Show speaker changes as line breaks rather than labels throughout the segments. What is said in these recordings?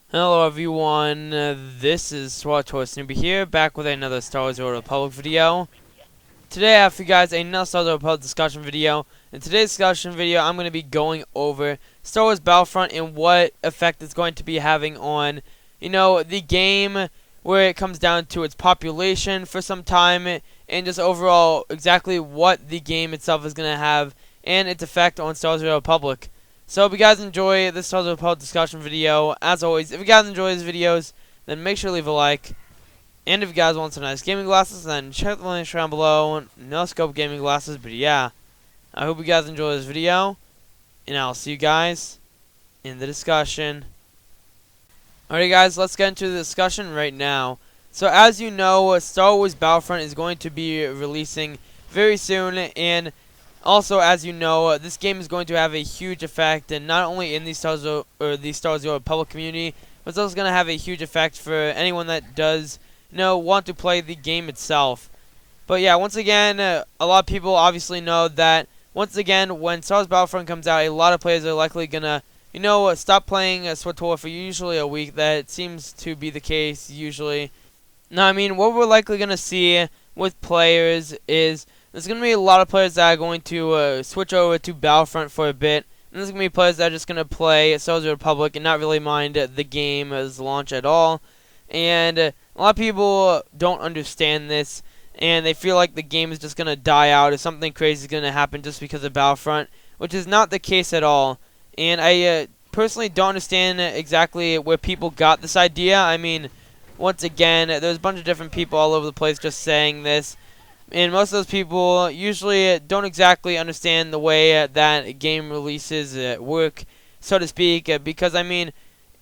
Hello everyone, this is Supersnoopy here, back with another Star Wars: The Old Republic video. Today I have for you guys another Star Wars: The Old Republic discussion video. In today's discussion video, I'm going to be going over Star Wars Battlefront and what effect it's going to be having on, the game, where it comes down to its population for some time, and just overall exactly what the game itself is going to have, and its effect on Star Wars: The Old Republic. So if you guys enjoy this Star Wars Republic discussion video, as always, if you guys enjoy these videos, then make sure to leave a like. And if you guys want some nice gaming glasses, then check the links down below. No scope gaming glasses, but yeah. I hope you guys enjoy this video, and I'll see you guys in the discussion. Alright guys, let's get into the discussion right now. So as you know, Star Wars Battlefront is going to be releasing very soon, and also, as you know, this game is going to have a huge effect, and not only in the Star Wars Republic community, but it's also going to have a huge effect for anyone that does, want to play the game itself. But yeah, once again, a lot of people obviously know that, once again, when Star Wars Battlefront comes out, a lot of players are likely going to, stop playing SWTOR for usually a week. That seems to be the case usually. Now, I mean, what we're likely going to see with players is there's going to be a lot of players that are going to switch over to Battlefront for a bit. And there's going to be players that are just going to play Star Wars Republic and not really mind the game as launch at all. And a lot of people don't understand this, and they feel like the game is just going to die out or something crazy is going to happen just because of Battlefront, which is not the case at all. And I personally don't understand exactly where people got this idea. I mean, once again, there's a bunch of different people all over the place just saying this. And most of those people usually don't exactly understand the way that game releases work, so to speak, because, I mean,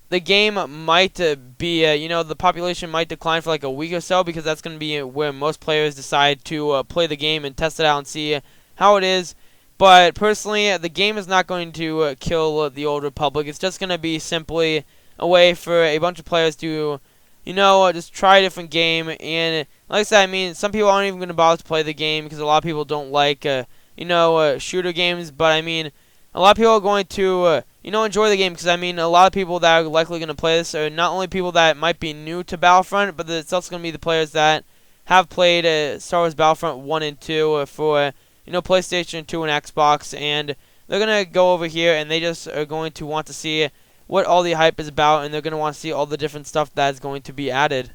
the game might be, the population might decline for like a week or so, because that's going to be where most players decide to play the game and test it out and see how it is. But personally, the game is not going to kill the Old Republic. It's just going to be simply a way for a bunch of players to just try a different game. And like I said, I mean, some people aren't even going to bother to play the game because a lot of people don't like, shooter games. But I mean, a lot of people are going to, enjoy the game, because I mean, a lot of people that are likely going to play this are not only people that might be new to Battlefront, but it's also going to be the players that have played Star Wars Battlefront 1 and 2 for, PlayStation 2 and Xbox, and they're going to go over here and they just are going to want to see what all the hype is about, and they're going to want to see all the different stuff that is going to be added.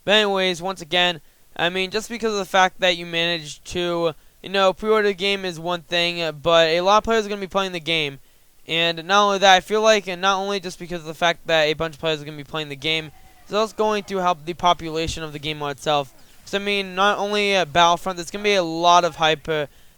But anyways, once again, I mean, just because of the fact that you managed to, pre-order the game is one thing, but a lot of players are going to be playing the game. And not only that, I feel like, and not only just because of the fact that a bunch of players are going to be playing the game, it's also going to help the population of the game on itself. Because, I mean, not only Battlefront, there's going to be a lot of hype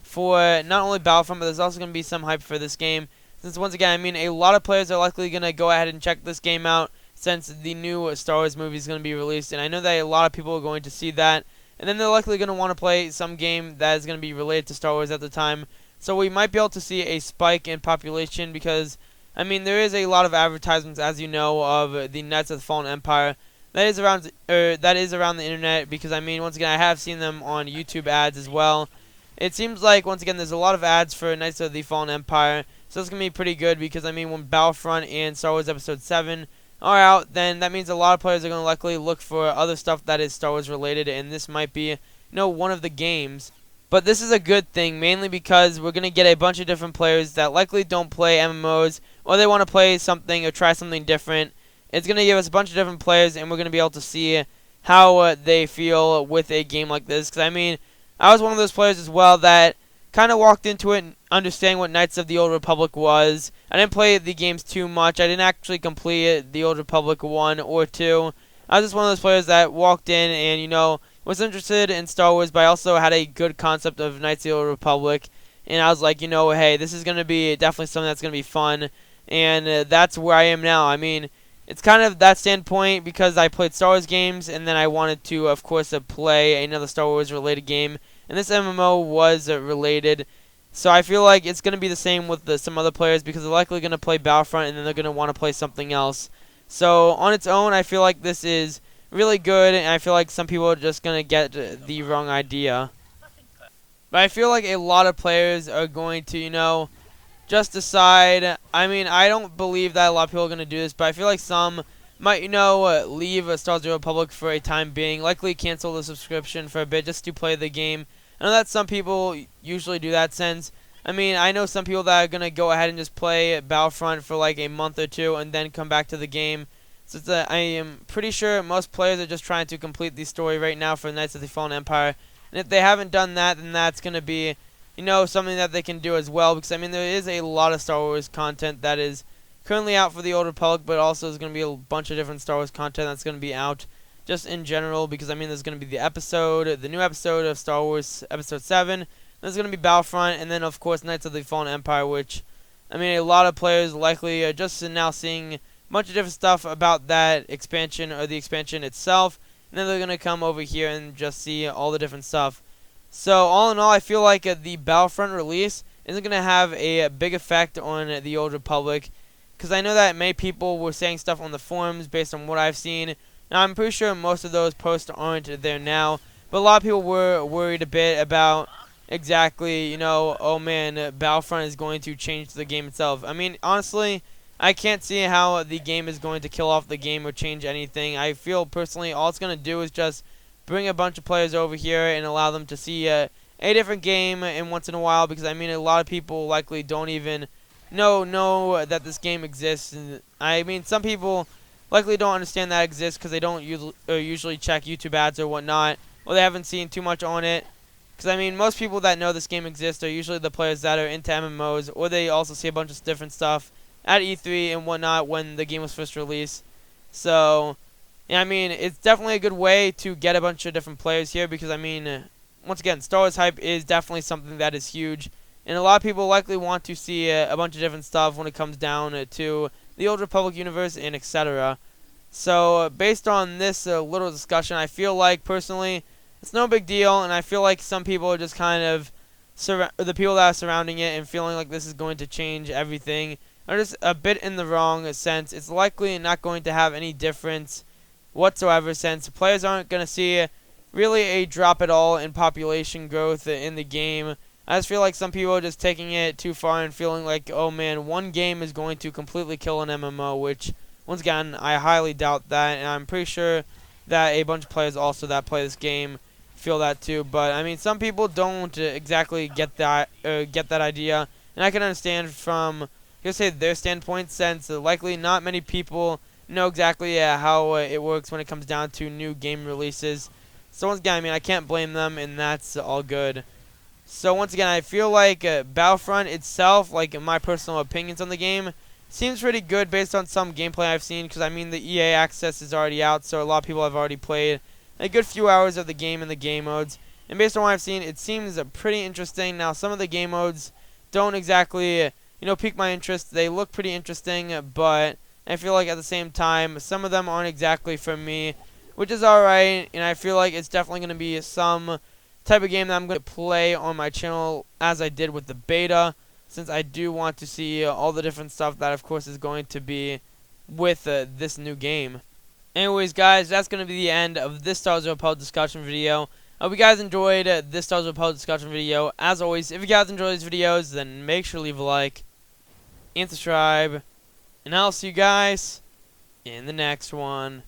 for not only Battlefront, but there's also going to be some hype for this game. Since, once again, I mean, a lot of players are likely going to go ahead and check this game out since the new Star Wars movie is going to be released. And I know that a lot of people are going to see that. And then they're likely going to want to play some game that is going to be related to Star Wars at the time. So we might be able to see a spike in population because, I mean, there is a lot of advertisements, as you know, of the Knights of the Fallen Empire. That is around the internet because, I mean, once again, I have seen them on YouTube ads as well. It seems like, once again, there's a lot of ads for Knights of the Fallen Empire. So it's going to be pretty good because, I mean, when Battlefront and Star Wars Episode 7 are out, then that means a lot of players are going to likely look for other stuff that is Star Wars related, and this might be, one of the games. But this is a good thing, mainly because we're going to get a bunch of different players that likely don't play MMOs, or they want to play something or try something different. It's going to give us a bunch of different players, and we're going to be able to see how they feel with a game like this. Because, I mean, I was one of those players as well that kind of walked into it understanding what Knights of the Old Republic was. I didn't play the games too much. I didn't actually complete the Old Republic 1 or 2. I was just one of those players that walked in and, was interested in Star Wars, but I also had a good concept of Knights of the Old Republic. And I was like, hey, this is going to be definitely something that's going to be fun. And that's where I am now. I mean, it's kind of that standpoint because I played Star Wars games, and then I wanted to, of course, play another Star Wars related game. And this MMO was related. So I feel like it's going to be the same with some other players because they're likely going to play Battlefront and then they're going to want to play something else. So on its own, I feel like this is really good, and I feel like some people are just going to get the wrong idea. But I feel like a lot of players are going to, just decide. I mean, I don't believe that a lot of people are going to do this, but I feel like some might, leave Star Wars Republic for a time being, likely cancel the subscription for a bit just to play the game. I know that some people usually do that since, I mean, I know some people that are going to go ahead and just play Battlefront for like a month or two and then come back to the game. So I am pretty sure most players are just trying to complete the story right now for Knights of the Fallen Empire. And if they haven't done that, then that's going to be, something that they can do as well. Because, I mean, there is a lot of Star Wars content that is currently out for the Old Republic, but also there's going to be a bunch of different Star Wars content that's going to be out just in general. Because, I mean, there's going to be the new episode of Star Wars Episode 7. There's going to be Battlefront, and then, of course, Knights of the Fallen Empire, which, I mean, a lot of players likely are just now seeing a bunch of different stuff about that expansion or the expansion itself, and then they're going to come over here and just see all the different stuff. So, all in all, I feel like the Battlefront release isn't going to have a big effect on the Old Republic, because I know that many people were saying stuff on the forums based on what I've seen. Now, I'm pretty sure most of those posts aren't there now, but a lot of people were worried a bit about exactly, oh man, Battlefront is going to change the game itself. I mean, honestly, I can't see how the game is going to kill off the game or change anything. I feel personally all it's going to do is just bring a bunch of players over here and allow them to see a different game in once in a while, because I mean a lot of people likely don't even know that this game exists. And I mean, some people likely don't understand that it exists because they don't usually check YouTube ads or whatnot, or they haven't seen too much on it. Because, I mean, most people that know this game exists are usually the players that are into MMOs, or they also see a bunch of different stuff at E3 and whatnot when the game was first released. So, yeah, I mean, it's definitely a good way to get a bunch of different players here because, I mean, once again, Star Wars hype is definitely something that is huge. And a lot of people likely want to see a bunch of different stuff when it comes down to the Old Republic universe and etc. So, based on this little discussion, I feel like, personally, it's no big deal, and I feel like some people are just kind of, the people that are surrounding it and feeling like this is going to change everything are just a bit in the wrong sense. It's likely not going to have any difference whatsoever, since players aren't going to see really a drop at all in population growth in the game. I just feel like some people are just taking it too far and feeling like, oh man, one game is going to completely kill an MMO, which, once again, I highly doubt that, and I'm pretty sure that a bunch of players also that play this game feel that too. But I mean, some people don't exactly get that idea, and I can understand from their standpoint, since likely not many people know exactly how it works when it comes down to new game releases. So once again, I mean, I can't blame them, and that's all good. So once again, I feel like Battlefront itself, like in my personal opinions on the game, seems pretty good based on some gameplay I've seen, because I mean the EA access is already out, so a lot of people have already played a good few hours of the game in the game modes, and based on what I've seen, it seems pretty interesting. Now, some of the game modes don't exactly, pique my interest. They look pretty interesting, but I feel like at the same time, some of them aren't exactly for me, which is alright, and I feel like it's definitely going to be some type of game that I'm going to play on my channel as I did with the beta, since I do want to see all the different stuff that, of course, is going to be with this new game. Anyways, guys, that's going to be the end of this Star Wars Republic discussion video. I hope you guys enjoyed this Star Wars Republic discussion video. As always, if you guys enjoy these videos, then make sure to leave a like and subscribe. And I'll see you guys in the next one.